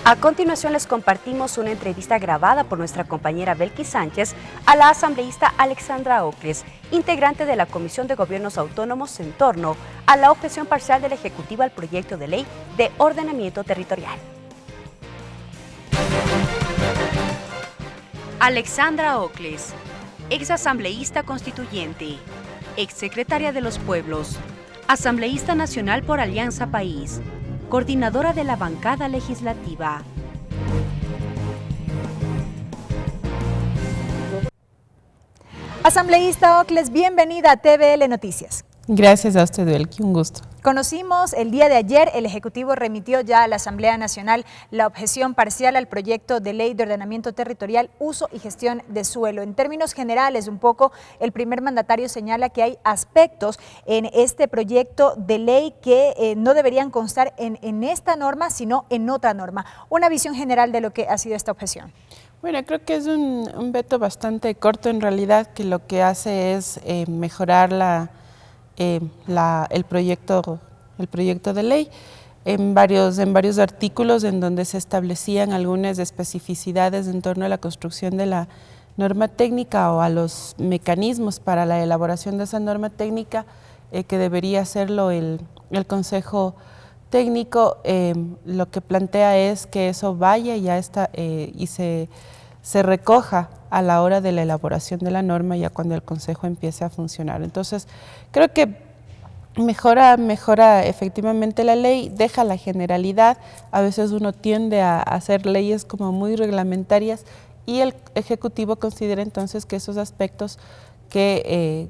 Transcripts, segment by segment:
A continuación les compartimos una entrevista grabada por nuestra compañera Belkis Sánchez a la asambleísta Alexandra Ocles, integrante de la Comisión de Gobiernos Autónomos en torno a la objeción parcial del Ejecutivo al proyecto de ley de ordenamiento territorial. Alexandra Ocles, ex asambleísta constituyente, ex secretaria de los Pueblos, asambleísta nacional por Alianza País, coordinadora de la bancada legislativa. Asambleísta Ocles, bienvenida a TVL Noticias. Gracias a usted, Belki, un gusto. Conocimos el día de ayer, el Ejecutivo remitió ya a la Asamblea Nacional la objeción parcial al proyecto de ley de ordenamiento territorial, uso y gestión de suelo. En términos generales, un poco, el primer mandatario señala que hay aspectos en este proyecto de ley que no deberían constar en esta norma, sino en otra norma. Una visión general de lo que ha sido esta objeción. Bueno, creo que es un veto bastante corto en realidad, que lo que hace es mejorar el proyecto de ley en varios artículos en donde se establecían algunas especificidades en torno a la construcción de la norma técnica o a los mecanismos para la elaboración de esa norma técnica que debería hacerlo el Consejo Técnico. Lo que plantea es que eso vaya y se recoja a la hora de la elaboración de la norma, ya cuando el Consejo empiece a funcionar. Entonces, creo que mejora efectivamente la ley, deja la generalidad. A veces uno tiende a hacer leyes como muy reglamentarias y el Ejecutivo considera entonces que esos aspectos que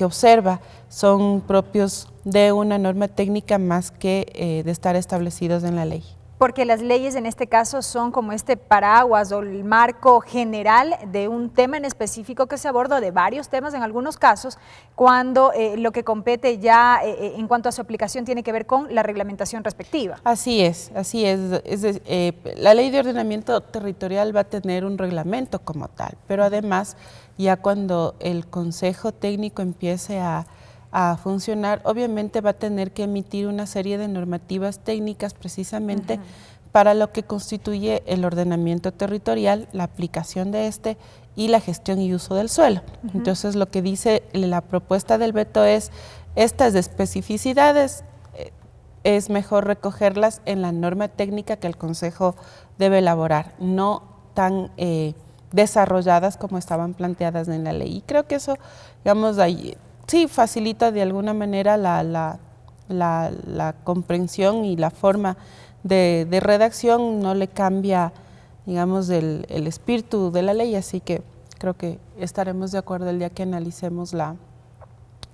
observa son propios de una norma técnica más que de estar establecidos en la ley. Porque las leyes en este caso son como este paraguas o el marco general de un tema en específico que se aborda, de varios temas en algunos casos, cuando lo que compete ya en cuanto a su aplicación tiene que ver con la reglamentación respectiva. Así es. La ley de ordenamiento territorial va a tener un reglamento como tal, pero además ya cuando el Consejo Técnico empiece a funcionar, obviamente va a tener que emitir una serie de normativas técnicas precisamente para lo que constituye el ordenamiento territorial, la aplicación de este y la gestión y uso del suelo. Entonces, lo que dice la propuesta del veto es, estas especificidades es mejor recogerlas en la norma técnica que el Consejo debe elaborar, no tan desarrolladas como estaban planteadas en la ley. Y creo que eso, digamos, sí facilita de alguna manera la comprensión y la forma de redacción, no le cambia, digamos, el espíritu de la ley, así que creo que estaremos de acuerdo el día que analicemos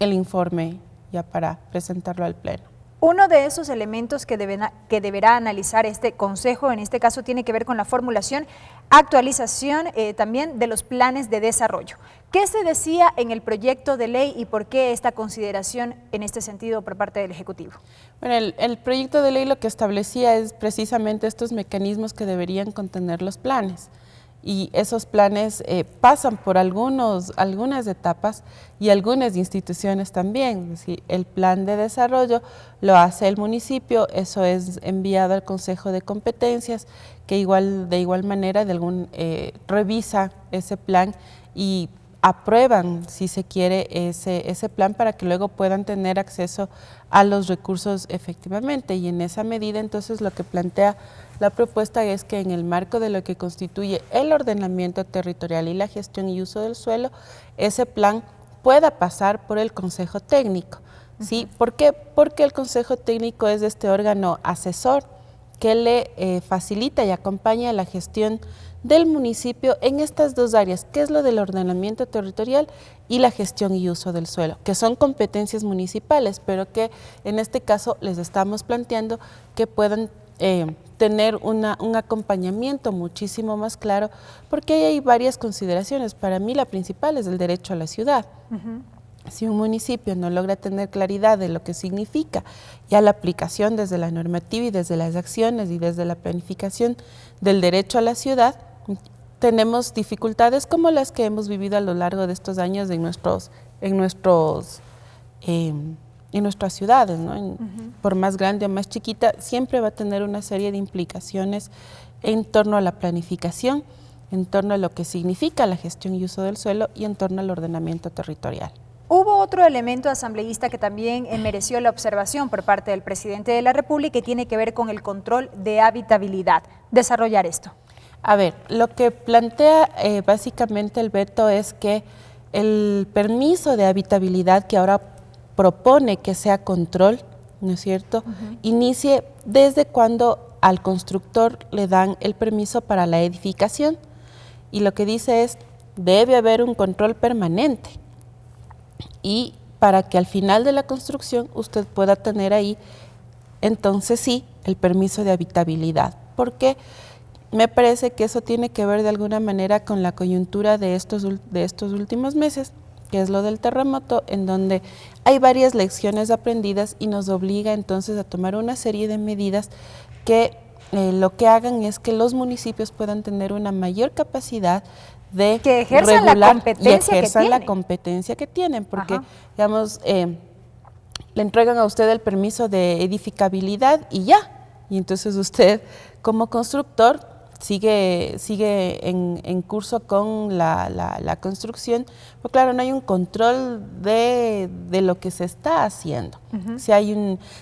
el informe ya para presentarlo al Pleno. Uno de esos elementos que deberá analizar este Consejo, en este caso, tiene que ver con la formulación, actualización también de los planes de desarrollo. ¿Qué se decía en el proyecto de ley y por qué esta consideración en este sentido por parte del Ejecutivo? Bueno, el proyecto de ley lo que establecía es precisamente estos mecanismos que deberían contener los planes. Y esos planes pasan por algunas etapas y algunas instituciones también. Es decir, el plan de desarrollo lo hace el municipio, eso es enviado al Consejo de Competencias, que de igual manera revisa ese plan y aprueban, si se quiere, ese plan para que luego puedan tener acceso a los recursos efectivamente. Y en esa medida, entonces, lo que plantea la propuesta es que en el marco de lo que constituye el ordenamiento territorial y la gestión y uso del suelo, ese plan pueda pasar por el Consejo Técnico. ¿Sí? ¿Por qué? Porque el Consejo Técnico es este órgano asesor que le facilita y acompaña la gestión del municipio en estas dos áreas, que es lo del ordenamiento territorial y la gestión y uso del suelo, que son competencias municipales, pero que en este caso les estamos planteando que puedan tener un acompañamiento muchísimo más claro, porque ahí hay varias consideraciones. Para mí la principal es el derecho a la ciudad. Si un municipio no logra tener claridad de lo que significa ya la aplicación desde la normativa y desde las acciones y desde la planificación del derecho a la ciudad, tenemos dificultades como las que hemos vivido a lo largo de estos años en nuestros nuestras ciudades, ¿no? Por más grande o más chiquita, siempre va a tener una serie de implicaciones en torno a la planificación, en torno a lo que significa la gestión y uso del suelo y en torno al ordenamiento territorial. Hubo otro elemento asambleísta que también mereció la observación por parte del presidente de la República y tiene que ver con el control de habitabilidad. Desarrollar esto. A ver, lo que plantea básicamente el veto es que el permiso de habitabilidad que ahora propone que sea control, ¿no es cierto?, inicie desde cuando al constructor le dan el permiso para la edificación. Y lo que dice es, debe haber un control permanente. Y para que al final de la construcción usted pueda tener ahí, entonces sí, el permiso de habitabilidad. Porque me parece que eso tiene que ver de alguna manera con la coyuntura de estos últimos meses, que es lo del terremoto, en donde hay varias lecciones aprendidas y nos obliga entonces a tomar una serie de medidas que lo que hagan es que los municipios puedan tener una mayor capacidad de que ejerzan regular la competencia que tienen, porque digamos, le entregan a usted el permiso de edificabilidad y ya, y entonces usted como constructor sigue en curso con la construcción, pero claro, no hay un control de lo que se está haciendo,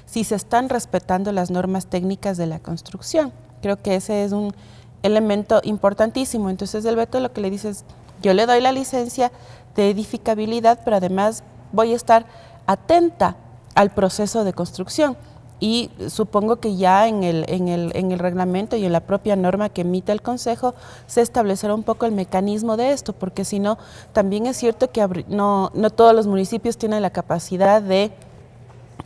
si se están respetando las normas técnicas de la construcción. Creo que ese es un elemento importantísimo. Entonces el veto lo que le dice es, yo le doy la licencia de edificabilidad, pero además voy a estar atenta al proceso de construcción. Y supongo que ya en el reglamento y en la propia norma que emite el Consejo se establecerá un poco el mecanismo de esto, porque si no, también es cierto que no todos los municipios tienen la capacidad de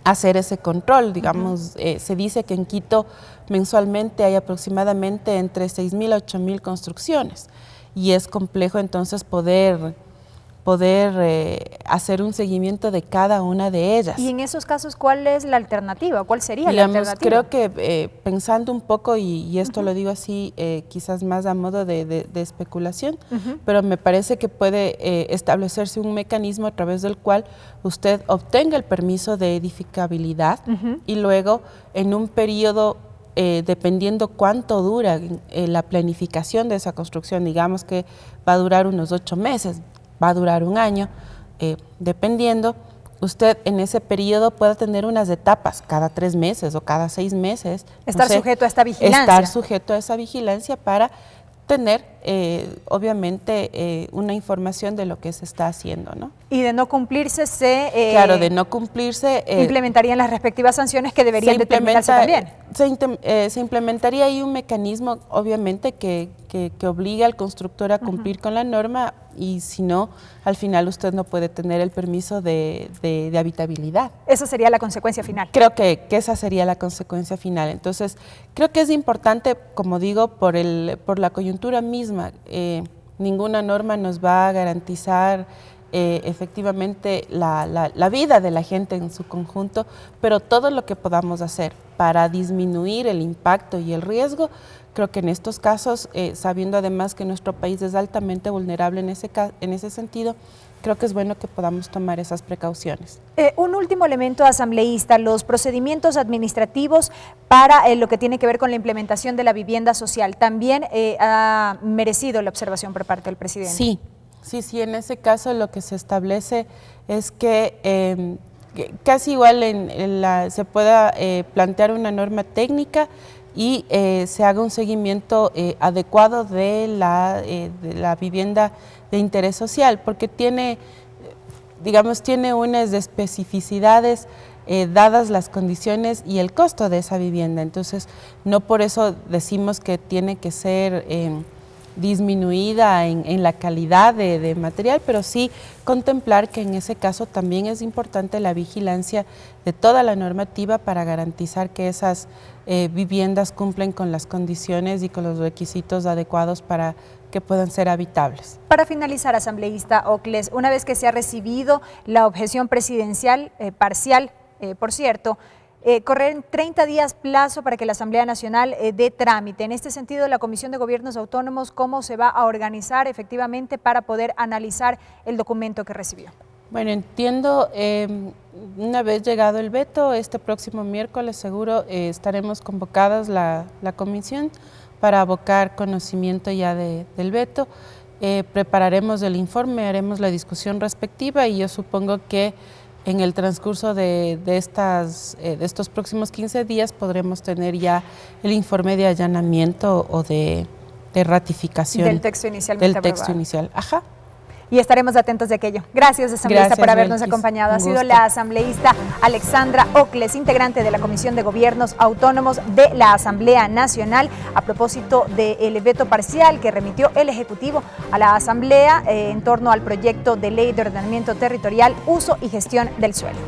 hacer ese control. Digamos, se dice que en Quito mensualmente hay aproximadamente entre 6.000 a 8.000 construcciones y es complejo entonces poder hacer un seguimiento de cada una de ellas. Y en esos casos, ¿cuál es la alternativa? ¿Cuál sería la alternativa? Creo que pensando un poco, y esto lo digo así, quizás más a modo de especulación, pero me parece que puede establecerse un mecanismo a través del cual usted obtenga el permiso de edificabilidad y luego en un periodo, dependiendo cuánto dura la planificación de esa construcción, digamos que va a durar unos 8 meses, va a durar un año, dependiendo, usted en ese periodo pueda tener unas etapas cada 3 meses o cada 6 meses. Estar sujeto a esta vigilancia. Estar sujeto a esa vigilancia para tener, obviamente, una información de lo que se está haciendo, ¿no? Y de no cumplirse claro, de no cumplirse implementarían las respectivas sanciones que deberían determinarse también. Se implementaría ahí un mecanismo, obviamente, que obliga al constructor a cumplir con la norma, y si no, al final usted no puede tener el permiso de habitabilidad. Esa sería la consecuencia final. Creo que esa sería la consecuencia final. Entonces, creo que es importante, como digo, por la coyuntura misma. Ninguna norma nos va a garantizar efectivamente la vida de la gente en su conjunto, pero todo lo que podamos hacer para disminuir el impacto y el riesgo, creo que en estos casos, sabiendo además que nuestro país es altamente vulnerable en ese sentido, creo que es bueno que podamos tomar esas precauciones. Un último elemento asambleísta, los procedimientos administrativos para lo que tiene que ver con la implementación de la vivienda social, también ha merecido la observación por parte del presidente. Sí, en ese caso lo que se establece es que casi igual se pueda plantear una norma técnica y se haga un seguimiento adecuado de la vivienda de interés social, porque tiene unas especificidades dadas las condiciones y el costo de esa vivienda. Entonces, no por eso decimos que tiene que ser disminuida en la calidad de material, pero sí contemplar que en ese caso también es importante la vigilancia de toda la normativa para garantizar que esas viviendas cumplen con las condiciones y con los requisitos adecuados para que puedan ser habitables. Para finalizar, asambleísta Ocles, una vez que se ha recibido la objeción presidencial parcial, por cierto, correr 30 días plazo para que la Asamblea Nacional dé trámite. En este sentido, la Comisión de Gobiernos Autónomos, ¿cómo se va a organizar efectivamente para poder analizar el documento que recibió? Bueno, entiendo, una vez llegado el veto, este próximo miércoles seguro estaremos convocadas la comisión para abocar conocimiento ya del veto. Prepararemos el informe, haremos la discusión respectiva y yo supongo que en el transcurso de estos próximos 15 días podremos tener ya el informe de allanamiento o de ratificación. Del texto inicialmente Del texto aprobado. inicial, ajá. Y estaremos atentos de aquello. Gracias, asambleísta, Gracias, por habernos Belkis. acompañado. Ha Un sido gusto. la asambleísta Alexandra Ocles, integrante de la Comisión de Gobiernos Autónomos de la Asamblea Nacional, a propósito del veto parcial que remitió el Ejecutivo a la Asamblea en torno al proyecto de ley de ordenamiento territorial, uso y gestión del suelo.